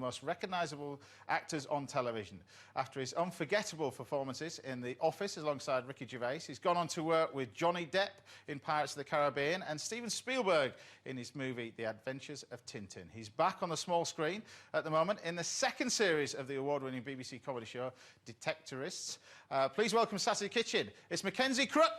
most recognisable actors on television. After his unforgettable performances in The Office alongside Ricky Gervais, he's gone on to work with Johnny Depp in Pirates of the Caribbean and Steven Spielberg in his movie The Adventures of Tintin. He's back on the small screen at the moment in the second series of the award-winning BBC comedy show Detectorists. Please welcome Saturday Kitchen. It's Mackenzie Crook.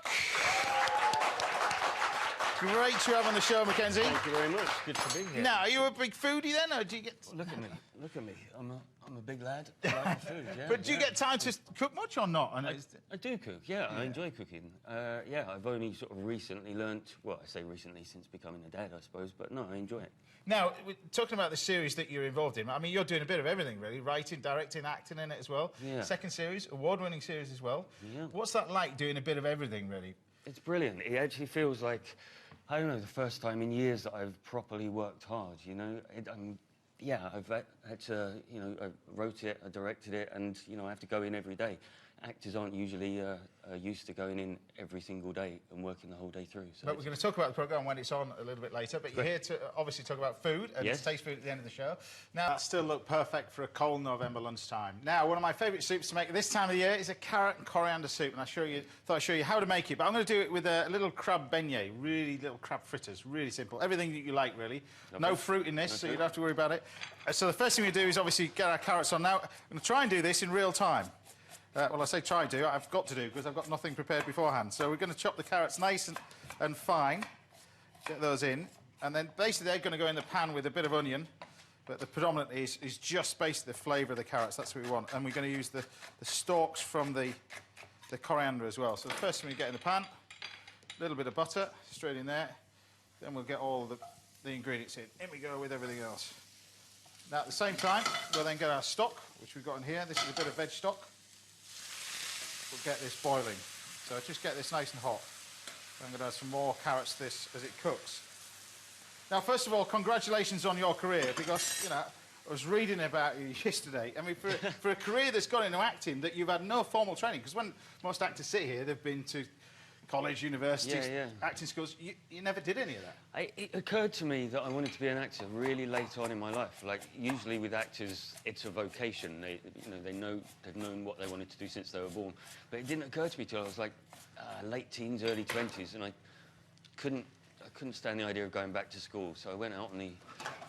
Great to have on the show, Mackenzie. Thank you very much. Good to be here. Now, are you a big foodie then, or do you get... Well, look at me. Look at me. I'm a big lad. I like my food, yeah. But do you get time to cook much or not? I do cook, yeah. I enjoy cooking. Yeah, I've only sort of recently learnt... Well, I say recently since becoming a dad, I suppose, but no, I enjoy it. Now, talking about the series that you're involved in, I mean, you're doing a bit of everything, really. Writing, directing, acting in it as well. Yeah. Second series, award-winning series as well. Yeah. What's that like, doing a bit of everything, really? It's brilliant. It actually feels like, I don't know, the first time in years that I've properly worked hard, you know? Yeah, I've had to, you know, I wrote it, I directed it, and, you know, I have to go in every day. Actors aren't usually used to going in every single day and working the whole day through. So but we're going to talk about the programme when it's on a little bit later, but you're here to obviously talk about food and taste food at the end of the show. Now, that still look perfect for a cold November lunchtime. Now, one of my favourite soups to make at this time of the year is a carrot and coriander soup, and thought I'd show you how to make it, but I'm going to do it with a little crab beignet, really little crab fritters, really simple. Everything that you like, really. Okay. No fruit in this, so you don't have to worry about it. So the first thing we do is obviously get our carrots on. Now, I'm going to try and do this in real time. Well, I say try to, I've got to do, because I've got nothing prepared beforehand. So we're going to chop the carrots nice and fine, get those in, and then basically they're going to go in the pan with a bit of onion, but the predominant is just basically the flavour of the carrots, that's what we want. And we're going to use the stalks from the coriander as well. So the first thing we get in the pan, a little bit of butter, straight in there, then we'll get all the ingredients in. In we go with everything else. Now, at the same time, we'll then get our stock, which we've got in here. This is a bit of veg stock. We'll get this boiling. So just get this nice and hot. I'm going to add some more carrots to this as it cooks. Now, first of all, congratulations on your career, because, you know, I was reading about you yesterday. I mean, for a career that's gone into acting, that you've had no formal training, because when most actors sit here, they've been to college, universities, acting schools. You never did any of that. It occurred to me that I wanted to be an actor really late on in my life. Like, usually with actors, it's a vocation. They've known what they wanted to do since they were born. But it didn't occur to me till I was like late teens, early 20s, and I couldn't stand the idea of going back to school. So I went out on the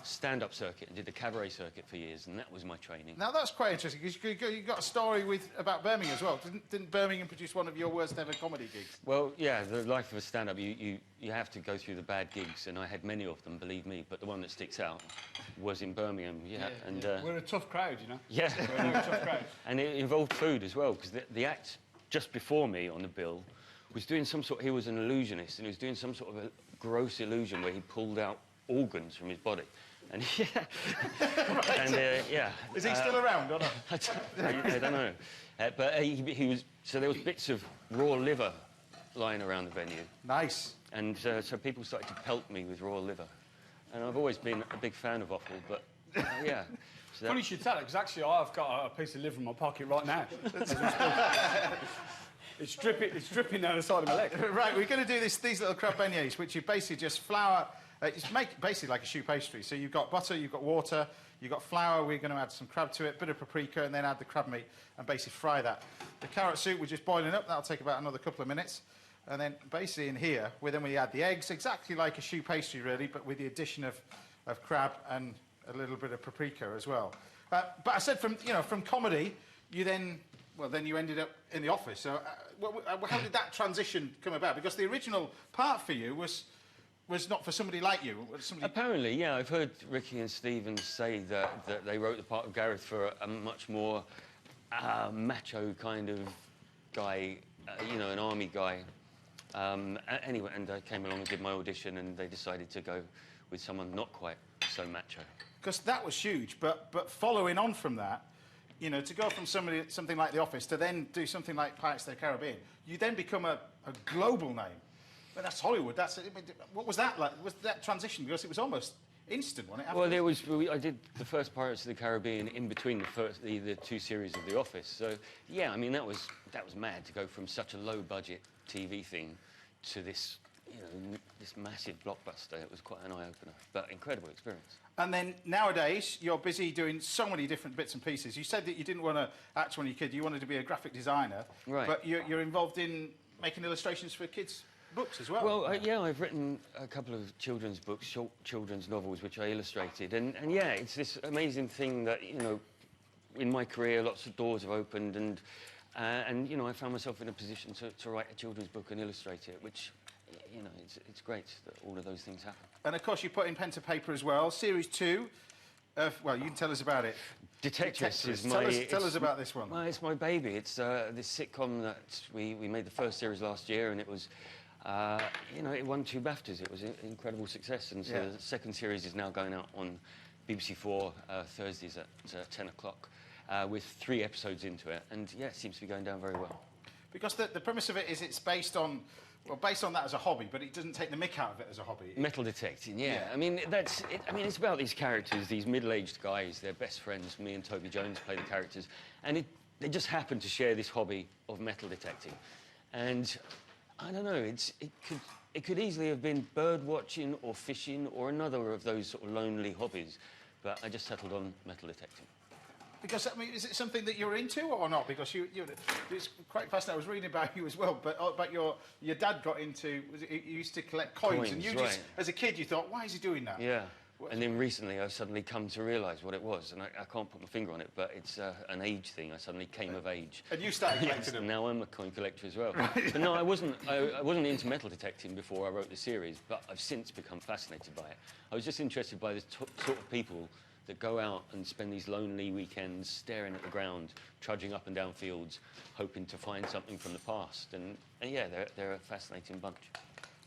stand-up circuit and did the cabaret circuit for years, and that was my training. Now, that's quite interesting, because you got a story about Birmingham as well. Didn't Birmingham produce one of your worst-ever comedy gigs? Well, yeah, the life of a stand-up, you have to go through the bad gigs, and I had many of them, believe me, but the one that sticks out was in Birmingham, and... We're a tough crowd, you know? Yeah. We're a tough crowd. And it involved food as well, because the act just before me on the bill was doing some sort... He was an illusionist, and he was doing some sort of a gross illusion where he pulled out organs from his body. And right. And yeah. Is he still around or not? I don't know. But he was. So there was bits of raw liver lying around the venue. Nice. And so people started to pelt me with raw liver. And I've always been a big fan of offal, but yeah. So Funny you should tell it, because actually I've got a piece of liver in my pocket right now. It's dripping down the side of my leg. Right, we're going to do these little crab beignets, which you basically just flour. It's basically like a choux pastry. So you've got butter, you've got water, you've got flour. We're going to add some crab to it, bit of paprika, and then add the crab meat and basically fry that. The carrot soup, we're just boiling up. That'll take about another couple of minutes. And then basically in here, then we add the eggs, exactly like a choux pastry, really, but with the addition of crab and a little bit of paprika as well. But I said from comedy, you then you ended up in The Office. So how did that transition come about? Because the original part for you was not for somebody like you. Apparently, yeah. I've heard Ricky and Steven say that they wrote the part of Gareth for a much more macho kind of guy, you know, an army guy. Anyway, and I came along and did my audition, and they decided to go with someone not quite so macho. Because that was huge, but following on from that, you know, to go from something like The Office to then do something like Pirates of the Caribbean, you then become a global name. But that's Hollywood. What was that like? Was that transition? Because it was almost instant, wasn't it? Well, I did the first Pirates of the Caribbean in between the two series of The Office. So yeah, I mean that was mad to go from such a low budget TV thing to this you know, this massive blockbuster. It was quite an eye-opener, but incredible experience. And then nowadays, you're busy doing so many different bits and pieces. You said that you didn't want to act when you were a kid, you wanted to be a graphic designer. Right. But you're involved in making illustrations for kids' books as well. Well, yeah, I've written a couple of children's books, short children's novels, which I illustrated. And yeah, it's this amazing thing that, you know, in my career, lots of doors have opened, and you know, I found myself in a position to write a children's book and illustrate it, which, you know, it's great that all of those things happen. And of course, you put in pen to paper as well. Series 2. Well, you can tell us about it. Detectorists is my... Tell us about this one. Well, it's my baby. It's this sitcom that we made the first series last year, and it was, you know, it won 2 BAFTAs. It was an incredible success, and so the second series is now going out on BBC4 Thursdays at 10 o'clock with 3 episodes into it, and yeah, it seems to be going down very well. Because the premise of it is it's based on that as a hobby, but it doesn't take the mick out of it as a hobby. Metal detecting, yeah. I mean, that's it. I mean, it's about these characters, these middle-aged guys. They're best friends. Me and Toby Jones play the characters, and they just happen to share this hobby of metal detecting. And I don't know. It could easily have been bird watching or fishing or another of those sort of lonely hobbies, but I just settled on metal detecting. Because, I mean, is it something that you're into or not? Because it's quite fascinating. I was reading about you as well, but your dad got into, he used to collect coins, and you just, as a kid, you thought, why is he doing that? Yeah. And then recently I've suddenly come to realise what it was, and I can't put my finger on it, but it's an age thing. I suddenly came of age. And you started collecting them? Now I'm a coin collector as well. Right. But no, I wasn't into metal detecting before I wrote the series, but I've since become fascinated by it. I was just interested by the sort of people that go out and spend these lonely weekends staring at the ground, trudging up and down fields, hoping to find something from the past. And yeah, they're a fascinating bunch.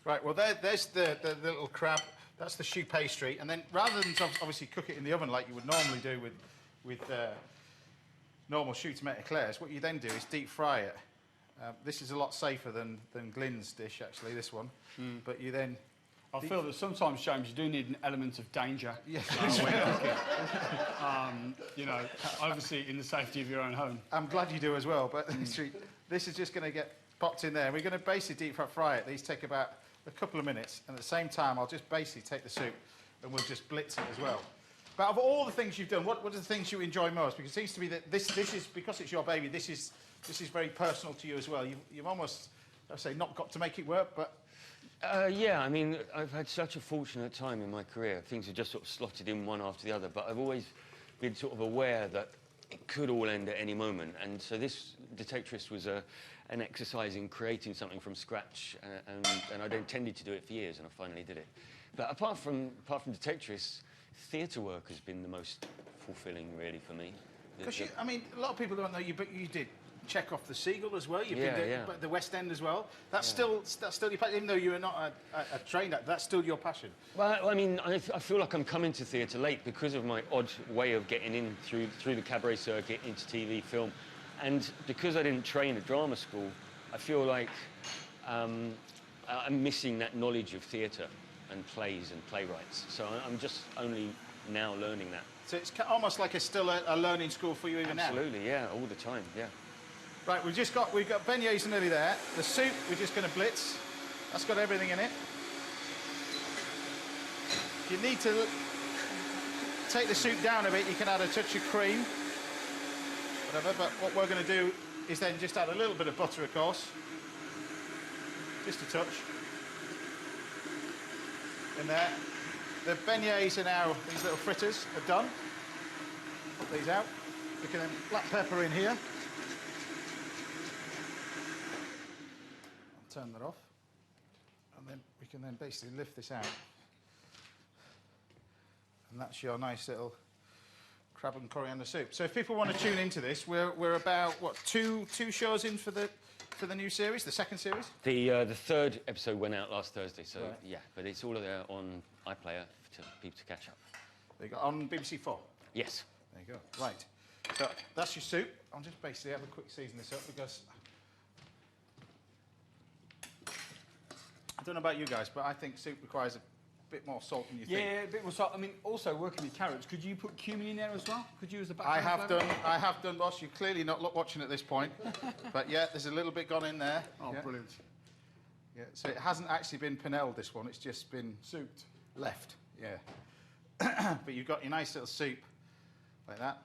Right, well, there's the little crab. That's the choux pastry. And then rather than obviously cook it in the oven like you would normally do with normal choux tomato eclairs, what you then do is deep fry it. This is a lot safer than Glyn's dish, actually, this one. But you then... I feel that sometimes, James, you do need an element of danger. Yes. When cooking. You know, obviously in the safety of your own home. I'm glad you do as well, but this is just going to get popped in there. We're going to basically deep fry it. These take about a couple of minutes, and at the same time, I'll just basically take the soup and we'll just blitz it as well. But of all the things you've done, what are the things you enjoy most? Because it seems to be that this is, because it's your baby, this is very personal to you as well. You've almost, I say, not got to make it work, but... yeah, I mean, I've had such a fortunate time in my career. Things have just sort of slotted in one after the other, but I've always been sort of aware that it could all end at any moment. And so this Detectorist was an exercise in creating something from scratch, and I'd intended to do it for years, and I finally did it. But apart from Detectorists, theatre work has been the most fulfilling, really, for me. Because I mean, a lot of people don't know you, but you did check off the Seagull as well. You've been doing the West End as well. That's still your passion, even though you are not a trained actor. That's still your passion. Well, I mean, I feel like I'm coming to theatre late because of my odd way of getting in through the cabaret circuit into TV, film, and because I didn't train at drama school, I feel like I'm missing that knowledge of theatre and plays and playwrights. So I'm just only now learning that. So it's almost like it's still a learning school for you even now. Absolutely, yeah, all the time, yeah. Right, we've got beignets nearly there. The soup, we're just going to blitz. That's got everything in it. If you need to take the soup down a bit, you can add a touch of cream, whatever. But what we're going to do is then just add a little bit of butter, of course. Just a touch. In there. The beignets are now, these little fritters are done. Put these out. We can then black pepper in here. Turn that off, and then we can then basically lift this out, and that's your nice little crab and coriander soup. So if people want to tune into this, we're about what two shows in for the new series, the second series. The third episode went out last Thursday, so yeah, but it's all there on iPlayer for people to catch up. There you go, on BBC4. Yes. There you go. Right. So that's your soup. I'll just basically have a quick season this up because. I don't know about you guys, but I think soup requires a bit more salt than you think. Yeah, a bit more salt. I mean, also working with carrots, could you put cumin in there as well? Could you use the background I have done, boss. You're clearly not watching at this point. But yeah, there's a little bit gone in there. Oh, yeah. brilliant. Yeah, so it hasn't actually been panelled, this one. It's just been... Souped. Left, yeah. But you've got your nice little soup, like that.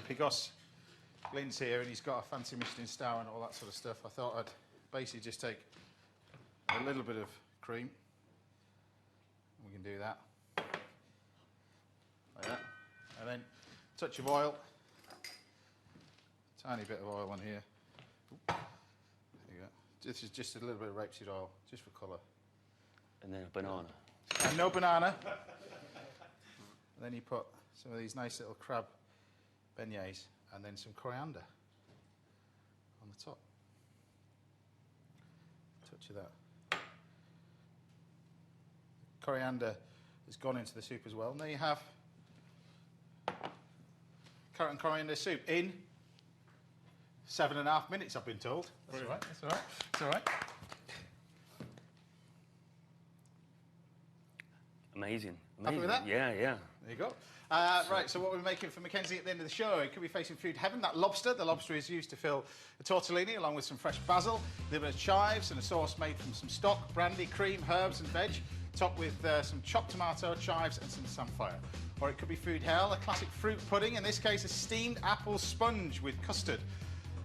Pigos Glenn's here, and he's got a fancy Michelin star and all that sort of stuff. I thought I'd basically just take a little bit of cream. We can do that. Like that. And then a touch of oil. Tiny bit of oil on here. Oop. There you go. This is just a little bit of rapeseed oil, just for colour. And then a banana. And no banana. And then you put some of these nice little crab beignets and then some coriander on the top. Touch of that. Coriander has gone into the soup as well. And there you have carrot and coriander soup in 7.5 minutes, I've been told. That's all right, that's all right, that's all right. Amazing. Happy with that? Yeah, yeah. There you go. Right, so what we're making for Mackenzie at the end of the show, it could be facing food heaven. That lobster, the lobster is used to fill a tortellini along with some fresh basil, a little bit of chives and a sauce made from some stock, brandy, cream, herbs and veg, topped with some chopped tomato, chives and some samphire. Or it could be food hell, a classic fruit pudding, in this case a steamed apple sponge with custard.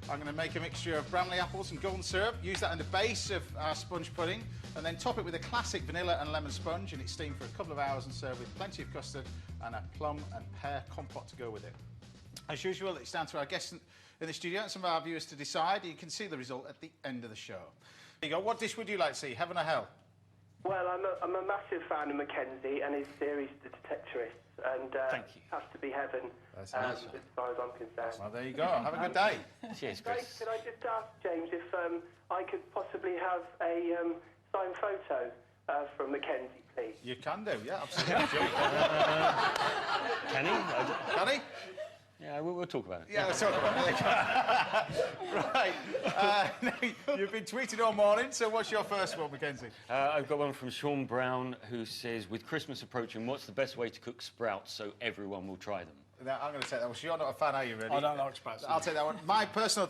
I'm going to make a mixture of Bramley apples and golden syrup, use that in the base of our sponge pudding, and then top it with a classic vanilla and lemon sponge, and it's steamed for a couple of hours and served with plenty of custard and a plum and pear compote to go with it. As usual, it's down to our guests in the studio and some of our viewers to decide. You can see the result at the end of the show. There you go. What dish would you like to see, heaven or hell? Well, I'm a massive fan of Mackenzie and his series, The Detectorists, and Thank you. has to be heaven That's as nice. far as I'm concerned. Well, there you go. Have a good day. Cheers, Could Chris. I just ask, James, if I could possibly have a signed photo from Mackenzie, please? You can do, yeah, absolutely. Can he? Can he? Yeah, we'll talk about it. Yeah, let's talk about it. Right. Now, you've been tweeting all morning, so what's your first one, Mackenzie? I've got one from Sean Brown who says, with Christmas approaching, what's the best way to cook sprouts so everyone will try them? Now, I'm going to take that one. So you're not a fan, are you, really? I don't like sprouts. I'll take that one. My personal